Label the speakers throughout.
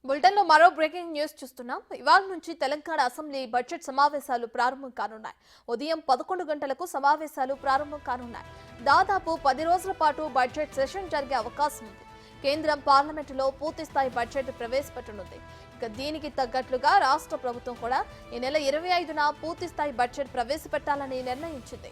Speaker 1: బులెటిన్లో మరో breaking news చూస్తున్నాం. ఇవాళ నుంచి తెలంగాణ అసెంబ్లీ బడ్జెట్ సమావేశాలు ప్రారంభం కానున్నాయి. ఉదయం 11 గంటలకు సమావేశాలు ప్రారంభం కానున్నాయి. దాదాపు 10 రోజుల పాటు బడ్జెట్ సెషన్ జరిగే అవకాశం ఉంది. కేంద్రం పార్లమెంటులో పూర్తిస్థాయి బడ్జెట్ ప్రవేశపెట్టనుంది. ఇక దీనికి తగ్గట్లుగా రాష్ట్ర ప్రభుత్వం కూడా ఈ నెల 25న పూర్తిస్థాయి బడ్జెట్ ప్రవేశపెట్టాలని నిర్ణయించింది.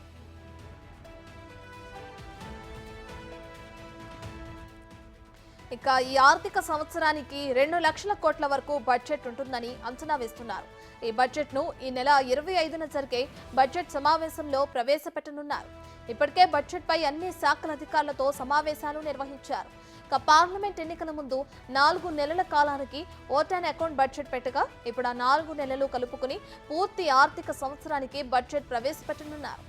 Speaker 1: ఇక ఈ ఆర్థిక సంవత్సరానికి 2 లక్షల కోట్ల వరకు బడ్జెట్ ఉంటుందని అంచనా వేస్తున్నారు. ఈ బడ్జెట్ ను ఈ నెల 25న జరిగే బడ్జెట్ సమావేశంలో ప్రవేశపెట్టనున్నారు. ఇప్పటికే బడ్జెట్ పై అన్ని శాఖల అధికారులతో సమావేశాలు నిర్వహించారు. ఇక పార్లమెంట్ ఎన్నికల ముందు 4 నెలల కాలానికి ఓటాన్ అకౌంట్ బడ్జెట్ పెట్టగా ఇప్పుడు ఆ 4 నెలలు కలుపుకుని పూర్తి ఆర్థిక సంవత్సరానికి బడ్జెట్ ప్రవేశపెట్టనున్నారు.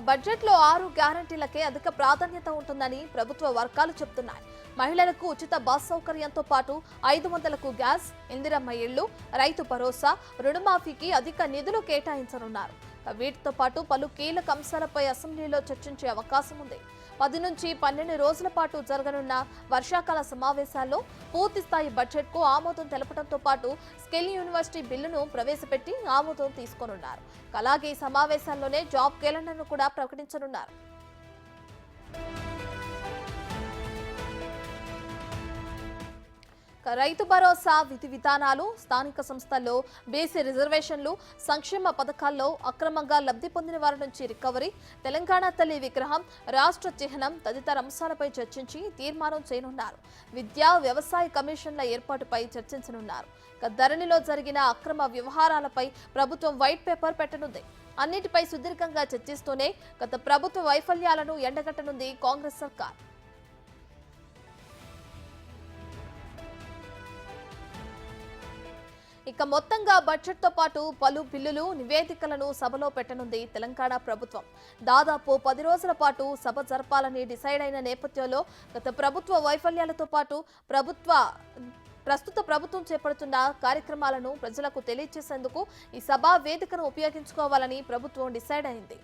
Speaker 1: బడ్జెట్ లో 6 గ్యారంటీలకే అధిక ప్రాధాన్యత ఉంటుందని ప్రభుత్వ వర్గాలు చెబుతున్నాయి. మహిళలకు ఉచిత బస్ సౌకర్యంతో పాటు 500కు గ్యాస్, ఇందిరమ్మ ఇళ్లు, రైతు భరోసా, రుణమాఫీకి అధిక నిధులు కేటాయించనున్నారు. వీటితో పాటు పలు కీలక అంశాలపై అసెంబ్లీలో చర్చించే అవకాశం ఉంది. 10 నుంచి 12 రోజుల పాటు జరగనున్న వర్షాకాల సమావేశాల్లో పూర్తిస్థాయి బడ్జెట్ కు ఆమోదం తెలపడంతో పాటు స్కిల్ యూనివర్సిటీ బిల్లును ప్రవేశపెట్టి ఆమోదం తీసుకోనున్నారు. అలాగే ఈ సమావేశాల్లోనే జాబ్ క్యాలెండర్ను కూడా ప్రకటించనున్నారు. రైతు భరోసా విధి విధానాలు, స్థానిక సంస్థల్లో బీసీ రిజర్వేషన్లు, సంక్షేమ పథకాల్లో అక్రమంగా లబ్ధి పొందిన వారి నుంచి రికవరీ, తెలంగాణ తల్లి విగ్రహం, రాష్ట్ర చిహ్నం తదితర అంశాలపై చర్చించి తీర్మానం చేయనున్నారు. విద్యా, వ్యవసాయ కమిషన్ల ఏర్పాటుపై చర్చించనున్నారు. ధరణిలో జరిగిన అక్రమ వ్యవహారాలపై ప్రభుత్వం వైట్ పేపర్ పెట్టనుంది. అన్నిటిపై సుదీర్ఘంగా చర్చిస్తూనే గత ప్రభుత్వ వైఫల్యాలను ఎండగట్టనుంది కాంగ్రెస్ సర్కార్. ఇక మొత్తంగా బడ్జెట్ తో పాటు పలు బిల్లులు, నివేదికలను సభలో పెట్టనుంది తెలంగాణ ప్రభుత్వం. దాదాపు 10 రోజుల పాటు సభ జరపాలని డిసైడ్ అయిన నేపథ్యంలో గత ప్రభుత్వ వైఫల్యాలతో పాటు ప్రస్తుత ప్రభుత్వం చేపడుతున్న కార్యక్రమాలను ప్రజలకు తెలియజేసేందుకు ఈ సభా వేదికను ఉపయోగించుకోవాలని ప్రభుత్వం డిసైడ్ అయింది.